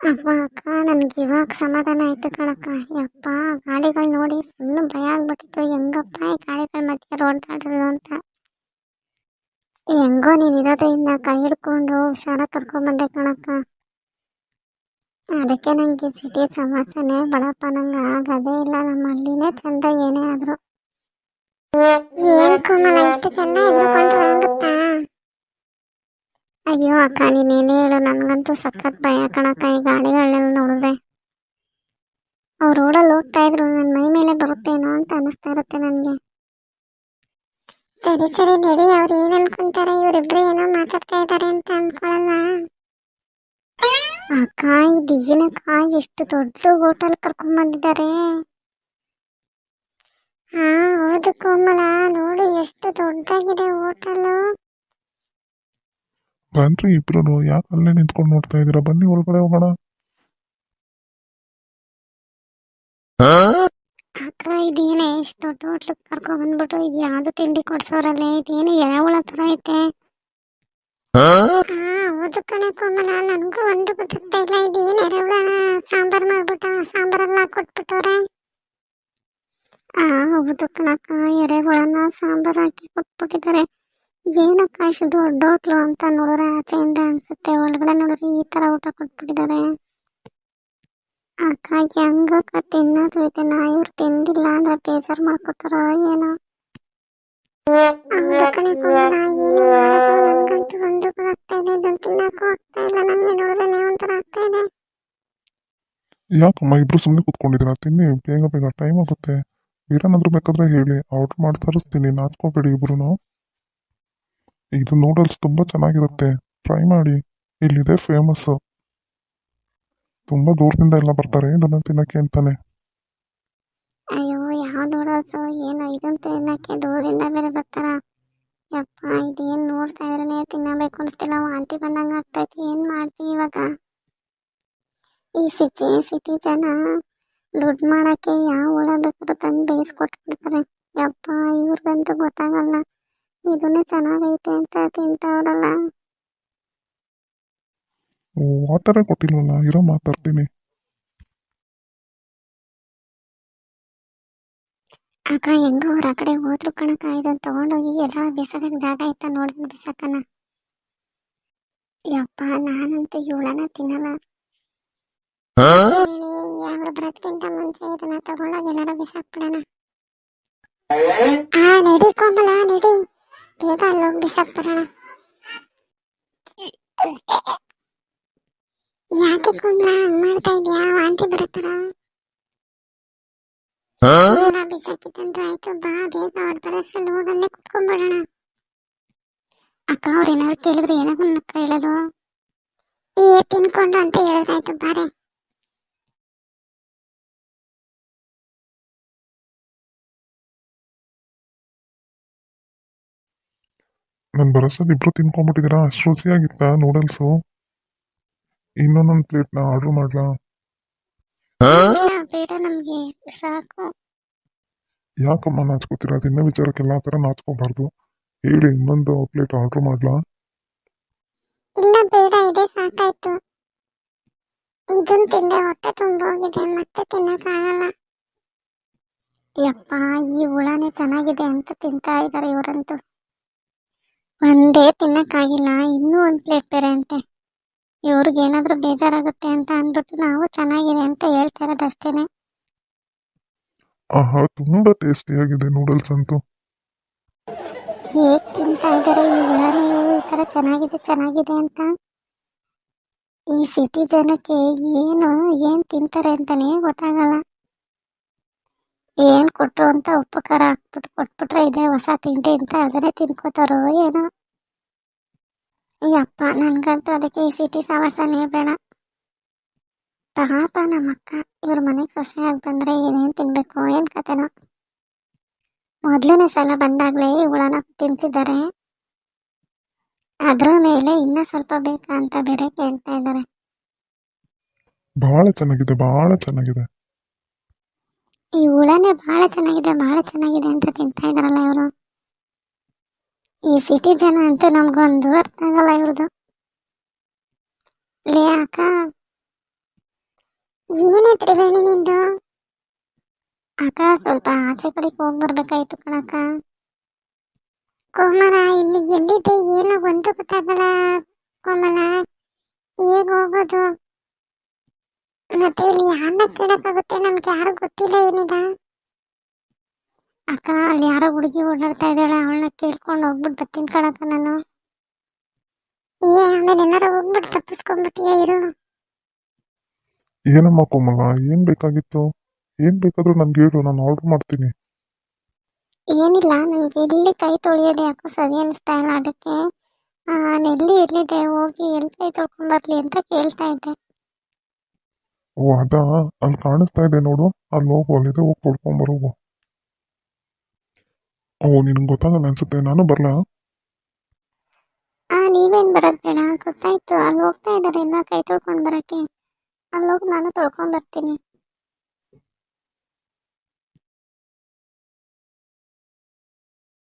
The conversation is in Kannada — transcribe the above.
ಅಪ್ಪ ಅಕ್ಕ ನನ್ಗೆ ಇವಾಗ ಸಮಾಧಾನ ಆಯ್ತು ಕಣಕ್ಕ. ಯಪ್ಪ, ಗಾಡಿಗಳು ನೋಡಿ ಫುಲ್ ಭಯ ಆಗ್ಬಿಟ್ಟಿತ್ತು. ಹೆಂಗಪ್ಪ ಈ ಗಾಡಿಗಳ ಮಧ್ಯೆ ರೋಡ್ ದಾಟೋದು ಅಂತ. ಹೆಂಗೋ ನೀನ್ ಇರೋದ್ರಿಂದ ಕೈ ಹಿಡ್ಕೊಂಡು ಹುಷಾರ ಕರ್ಕೊಂಡ್ ಬಂದೆ ಕಣಕ್ಕ. ಅದಕ್ಕೆ ನಂಗೆ ಸಿಟಿ ಸಮಸ್ಯೆನೇ ಬಡಪ್ಪ, ನಂಗೆ ಆಗದೇ ಇಲ್ಲ. ನಮ್ಮ ಹಳ್ಳಿನೇ ಚಂದ ಏನೇ ಆದ್ರು. ಏನ್ ಕೋಮಲ ಇಷ್ಟು ಚೆಂದ ಎದ್ರುಕೊಂಡ್ರೆ ಆಗುತ್ತಾ? ಅಯ್ಯೋ ಅಕ್ಕ, ನೀನೇನೇ ಹೇಳು, ನನ್ಗಂತೂ ಸಖತ್ ಭಯ ಕಣಕ್ಕ ಈ ಗಾಡಿಗಳನ್ನೆಲ್ಲ ನೋಡಿದ್ರೆ. ಅವ್ರು ರೋಡಲ್ಲಿ ಹೋಗ್ತಾ ಇದ್ರು ನನ್ನ ಮೈ ಮೇಲೆ ಬರುತ್ತೇನೋ ಅಂತ ಅನಿಸ್ತಾ ಇರುತ್ತೆ ನನಗೆ. ಸರಿ ಸರಿ ನಡಿ, ಅವ್ರು ಏನ್ ಅನ್ಕೊಂತಾರೆ, ಇವರಿಬ್ರು ಏನೋ ಮಾತಾಡ್ತಾ ಇದ್ದಾರೆ ಅಂತ ಅನ್ಕೊಳಲ್ಲ. ಅಕ್ಕ, ಇದೇನಕ್ಕ ಎಷ್ಟು ದೊಡ್ಡ ಹೋಟೆಲ್ ಕರ್ಕೊಂಡ್ ಬಂದಿದ್ದಾರೆ. ಹಾ ಹೌದು ಕೋಮಲ, ನೋಡಿ ಎಷ್ಟು ದೊಡ್ಡದಾಗಿದೆ ಹೋಟೆಲ್. ಬನ್ರಿ ಇಬ್ರು, ಯಾಕೆ ಅಲ್ಲೇ ನಿಂತ್ಕೊಂಡು ನೋಡ್ತಾ ಇದ್ದೀರಾ? ಬನ್ನಿ ಒಳಗಡೆ ಹೋಗೋಣ. ಅಕ್ಕ, ಇದೇನೇ ಇಷ್ಟು ದೊಡ್ಡ ಹೋಟ್ಲು ಕರ್ಕೊಂಡ್ ಬಂದ್ಬಿಟ್ಟು ಇದು ಯಾವ್ದು ತಿಂಡಿ ಕೊಡ್ಸೋರಲ್ಲೇ, ಇದೇನು ಎಳಹುಳ ತರ ಐತೆ. ಹಾ ಹೌದು ಕಣೆ ಕೋಮಲ, ನನಗೂ ಒಂದು ಗೊತ್ತಾಗ್ತಾ ಇಲ್ಲ. ಇದೇನು ಎರೆಹುಳ ಸಾಂಬಾರ್ ಮಾಡ್ಬಿಟ್ಟ, ಸಾಂಬಾರೆಲ್ಲ ಕೊಟ್ಬಿಟ್ಟವ್ರೆ. ಹೌದು ಕಣಕ್ಕ, ಎರೆಹುಳನ ಸಾಂಬಾರ್ ಹಾಕಿ ಕೊಟ್ಬಿಟ್ಟಿದ್ದಾರೆ. ಏನಕ್ಕ ಇಷ್ಟು ದೊಡ್ಡ ಹೋಟ್ಲು ಅಂತ ನೋಡಿದ್ರೆ ಆಚೆಯಿಂದ ಅನ್ಸುತ್ತೆ, ಒಳಗಡೆ ನೋಡಿದ್ರೆ ಈ ತರ ಊಟ ಕೊಟ್ಬಿಟ್ಟಿದ್ದಾರೆ. ಅಕ್ಕ, ಹೆಂಗಕ್ಕ ತಿನ್ನೋದು ಇದನ್ನ? ಇವ್ರು ತಿಂದಿಲ್ಲ ಅಂದ್ರೆ ಬೇಜಾರು ಮಾಡ್ಕೋತಾರ ಏನೋ. ಹೌದು ಕಣೆ ಕೋಮಲ, ಏನೇ ಮಾಡೋದು ನನ್ಗಂತೂ ಒಂದು ಗೊತ್ತಾಗ್ತಾ ಇಲ್ಲ. ಇದನ್ನ ತಿನ್ನಕ್ಕೂ ಆಗ್ತಾ ಇಲ್ಲ, ನನ್ಗೆ ನೋಡಿದ್ರೆ ಒಂಥರ ಆಗ್ತಾ ಇದೆ. ಯಾಕಮ್ಮ ಇಬ್ರು ಸುಮ್ಮನೆ ಕೂತ್ಕೊಂಡಿದ್ದೀರಾ? ತಿನ್ನಿ, ಬೇಗ ಬೇಗ ಟೈಮ್ ಆಗುತ್ತೆ. ಬೇರೆನಾದ್ರೂ ಬೇಕಾದ್ರೆ ಹೇಳಿ, ಆರ್ಡರ್ ಮಾಡಿ ತರಿಸ್ತೀನಿ, ನಾಚ್ಕೋಬೇಡಿ ಇಬ್ರು. ಇದು ನೂಡಲ್ಸ್ ತುಂಬಾ ಚೆನ್ನಾಗಿರುತ್ತೆ, ಟ್ರೈ ಮಾಡಿ. ಇಲ್ಲಿದೆ ಫೇಮಸ್, ತುಂಬಾ ದೂರದಿಂದ ಎಲ್ಲ ಬರ್ತಾರೆ ಇದನ್ನ ತಿನ್ನಕ್ಕೆ ಅಂತಾನೆ. ಅಯ್ಯೋ, ಯಾವ ನೂಡಲ್ಸ್ ಏನೋ, ಇದನ್ನ ತಿನ್ನಕ್ಕೆ ದೂರದಿಂದ ಬೇರೆ ಬರ್ತಾರ. ಯಪ್ಪ, ಇದೇನ್ ನೋಡ್ತಾ ಇದ್ರೇನೆ ತಿನ್ನಬೇಕು ಅನ್ಸ್ತಿಲ್ಲ, ವಾಂತಿ ಬಂದಂಗ ಆಗ್ತೈತಿ. ಏನ್ ಮಾಡ್ತೀವಿ ಇವಾಗ? ಈ ಸಿಟಿ ಜನ ದುಡ್ಡು ಮಾಡಕ್ಕೆ ಯಾವ ಹುಳ ಬೇಕಾದ್ರೂ ತಂದು ಬೇಯಿಸ್ಕೊಟ್ಬಿಡ್ತಾರೆ. ಯಪ್ಪ, ಇವ್ರಿಗಂತೂ ಗೊತ್ತಾಗಲ್ಲ ಇದನ್ನೇ ಚೆನ್ನಾಗೈತೆ ಅಂತ ತಿಂತಾವ್ರಲ್ಲ. ವಾಟರೇ ಕೊಟ್ಟಿಲ್ವಲ್ಲ, ಇರೋ ಮಾತಾಡ್ತೀನಿ. ಅಕ್ಕ, ಹೆಂಗೋ ಅವ್ರ ಆ ಕಡೆ ಹೋದ್ರು ಕಣಕ್ಕ. ಇದನ್ನ ತಗೊಂಡೋಗಿ ಎಲ್ಲ ಬಿಸಾಕಕ್ಕೆ ಜಾಗ ಆಯ್ತಾ ನೋಡ್ಬಿಟ್ಟು ಬಿಸಾಕನ. ಯಪ್ಪ, ನಾನಂತೂ ಈ ಹುಳನ ತಿನ್ನಲ್ಲ. ಯಾರು ಬರೋದ್ಕಿಂತ ಮುಂಚೆ ಇದನ್ನ ತಗೊಂಡೋಗಿ ಎಲ್ಲಾರ ಬಿಸಾಕ್ಬಿಡೋಣ. ನಡಿ ಕೋಮಲ, ನಡಿ ಬೇಗ ಅಲ್ಲೋಗಿ ಬಿಸಾಕ್ಬಿಡೋಣ. ಯಾಕೆ ಕೋಮಲ ಹಂಗ್ ಮಾಡ್ತಾ ಇದ್ಯಾ? ವಾಂತಿ ಬರುತ್ತರ. ಬಿಸಾಕಿತ್ತಂದ್ರೆ ಆಯ್ತು, ಬಾ ಬೇಗ ಅವ್ರ ಬರೋಷ್ಟ್ರಲ್ಲಿ ಹೋಗಲ್ಲೇ ಕುತ್ಕೊಂಡ್ಬಿಡೋಣ. ಅಕ್ಕ, ಅವ್ರು ಏನಾದ್ರು ಕೇಳಿದ್ರೆ ಏನಕ್ಕ ಹೇಳೋದು? ತಿನ್ಕೊಂಡು ಅಂತ ಹೇಳಿದ್ರಾಯ್ತು, ಬಾರೆ. ನನ್ ಬರೋಸಲ್ಲಿ ಇಬ್ರು ತಿನ್ಕೊಂಡ್ಬಿಟ್ಟಿದ್ದೀರಾ? ಅಷ್ಟು ರುಚಿಯಾಗಿತ್ತಾ ನೂಡಲ್ಸು? ಇನ್ನೊಂದೊಂದು ಪ್ಲೇಟ್ನ ಆರ್ಡರ್ ಮಾಡ್ಲಾ? ಬೇಡ, ನಮ್ಗೆ ಸಾಕು. ಯಾಕಮ್ಮ ನಾಚ್ಕೋತೀರಾ? ತಿನ್ನೋ ವಿಚಾರಕ್ಕೆಲ್ಲ ಆ ಥರ ನಾಚ್ಕೋಬಾರ್ದು. ಹೇಳಿ, ಇನ್ನೊಂದು ಪ್ಲೇಟ್ ಆರ್ಡರ್ ಮಾಡ್ಲಾ? ಇಲ್ಲ ಬೇಡ, ಇದೇ ಸಾಕಾಯ್ತು. ಇದನ್ ತಿಂದೆ ಹೊಟ್ಟೆ ತುಂಬೋಗಿದೆ, ಮತ್ತೆ ತಿನ್ನಕ್ಕಾಗಲ್ಲ. ಯಪ್ಪ, ಈ ಹುಳನೇ ಚೆನ್ನಾಗಿದೆ ಅಂತ ತಿಂತಾ ಇದ್ದಾರೆ ಇವರಂತೂ. ಒಂದೇ ತಿನ್ನಕ್ಕಾಗಿಲ್ಲ, ಇನ್ನೂ ಒಂದ್ ಪ್ಲೇಟ್ ಬೇರೆ ಅಂತೆ. ಇವ್ರಿಗೇನಾದ್ರೂ ಬೇಜಾರಾಗುತ್ತೆ ಅಂತ ಅಂದ್ಬಿಟ್ಟು ನಾವು ಚೆನ್ನಾಗಿದೆ ಅಂತ ಹೇಳ್ತಾ ಇರೋದಷ್ಟೇನೆ. ಆಹಾ, ತುಂಬಾ ಟೇಸ್ಟಿಯಾಗಿದೆ ನೂಡಲ್ಸ್ ಅಂತೂ. ಹೇಗ್ ತಿಂತಾ ಇದ್ದಾರೆ ಈ ಹುಳನೇ ಇವರು ಈ ತರ ಚೆನ್ನಾಗಿದೆ ಅಂತ. ಈ ಸಿಟಿ ಜನಕ್ಕೆ ಏನ್ ತಿಂತಾರೆ ಅಂತಾನೆ ಗೊತ್ತಾಗಲ್ಲ. ಏನ್ ಕೊಟ್ರು ಅಂತ ಉಪ್ಪು ಖಾರ ಹಾಕ್ಬಿಟ್ಟು ಕೊಟ್ಬಿಟ್ರೆ ಇದೇ ಹೊಸ ತಿಂಡಿ ಅಂತ ಅದನ್ನೇ ತಿನ್ಕೋತಾರೋ ಏನೋ. ಯಪ್ಪ, ನನ್ಗಂತೂ ಅದಕ್ಕೆ ಈ ಸಿಟಿ ಸವಾಸನೇ ಬೇಡ. ಪಾಪ ನಮ್ಮಕ್ಕ ಇವ್ರ ಮನೆಗೆ ಸೊಸೆಯಾಗಿ ಬಂದ್ರೆ ಏನೇನ್ ತಿನ್ಬೇಕು ಏನ್ ಕತೆನೋ. ಮೊದ್ಲನೇ ಸಲ ಬಂದಾಗ್ಲೇ ಈ ಹುಳನ ತಿನ್ಸಿದ್ದಾರೆ, ಅದ್ರ ಮೇಲೆ ಇನ್ನ ಸ್ವಲ್ಪ ಬೇಕಾ ಅಂತ ಬೇರೆ ಕೇಳ್ತಾ ಇದ್ದಾರೆ. ಬಹಳ ಚೆನ್ನಾಗಿದೆ, ಬಹಳ ಚೆನ್ನಾಗಿದೆ. ಈ ಹುಳನೇ ಬಹಳ ಚೆನ್ನಾಗಿದೆ ಅಂತ ತಿಂತಾ ಇದಾರಲ್ಲ ಇವರು. ಈ ಸಿಟಿ ಜನ ಅಂತೂ ನಮ್ಗೊಂದು ಅರ್ಥ ಆಗಲ್ಲ ಇವ್ರದ್ದು. ಲೇ ಅಕ್ಕ, ಏನೇ ತ್ರಿವೇಣಿ ನಿಂದು? ಅಕ್ಕ ಸ್ವಲ್ಪ ಆಚೆ ಕಡೆಗೆ ಹೋಗಿ ಬರ್ಬೇಕಾಯ್ತು ಕಣಕ್ಕ. ಕೋಮಲ ಇಲ್ಲಿ ಎಲ್ಲಿದೆ ಏನು ಒಂದು ಗೊತ್ತಾಗಲ್ಲ ಕೋಮಲ. ಹೇಗ್ ಹೋಗೋದು? ಮತ್ತೆ ಇಲ್ಲಿ ಯಾರನ್ನ ಕೇಳಕ್ಕಾಗುತ್ತೆ? ನಮ್ಗೆ ಯಾರು ಗೊತ್ತಿಲ್ಲ ಏನಿಲ್ಲ. ಅಕ್ಕ ಅಲ್ಲಿ ಯಾರೋ ಹುಡುಗಿ ಓಡಾಡ್ತಾ ಇದ್ದಾಳೆ, ಅವಳನ್ನ ಕೇಳ್ಕೊಂಡು ಹೋಗ್ಬಿಟ್ಟು ಬರ್ತೀನಿ ಕಣಕ್ಕ ನಾನು. ಆಮೇಲೆ ಎಲ್ಲಾರು ಹೋಗ್ಬಿಟ್ಟು ತಪ್ಪಿಸ್ಕೊಂಡ್ಬಿಟ್ಟಿಯ ಇರು. ಏನಮ್ಮ ಕೋಮಲ, ಏನು ಬೇಕಾಗಿತ್ತು? ಏನು ಬೇಕಾದರೂ ನನಗೆ ಹೇಳು, ನಾನು ಆರ್ಡರ್ ಮಾಡ್ತೀನಿ. ಏನಿಲ್ಲ, ನನಗೆ ಎಲ್ಲಿ ಕೈ ತೊಳೆಯೋದು ಯಾಕೋ ಸರಿ ಅನಿಸ್ತಾ ಇಲ್ಲ, ಅದಕ್ಕೆ ನೆಲ್ಲಿ ಎಲ್ಲಿದೆ ಹೋಗಿ ಎಲ್ಲಿ ಕೈ ತೊಳ್ಕೊಂಬರ್ಲಿ ಅಂತ ಕೇಳ್ತಾ ಇದ್ದೆ. ಓ ಅದಾ, ಅಲ್ಲಿ ಕಾಣಿಸ್ತಾ ಇದೆ ನೋಡು, ಅಲ್ಲಿ ಹೋಗು, ಅಲ್ಲಿದೆ, ಹೋಗಿ ತೊಳ್ಕೊಂಬರೋಗು. ಓ ನಿನಗೆ ಗೊತ್ತಾಗಲ್ಲ ಅನ್ಸುತ್ತೆ, ನಾನು ಬರಲಾ? ನೀವೇನು ಬರೋದು ಬೇಡ, ಗೊತ್ತಾಯ್ತು. ಅಲ್ಲಿ ಹೋಗ್ತಾ ಇದ್ದಾರೆ ಎಲ್ಲ ಕೈ ತೊಳ್ಕೊಂಡು ಬರೋಕ್ಕೆ. ಅಲ್ಲಿ ಹೋಗಿ ನಾನು ತೊಳ್ಕೊಂಬರ್ತೀನಿ.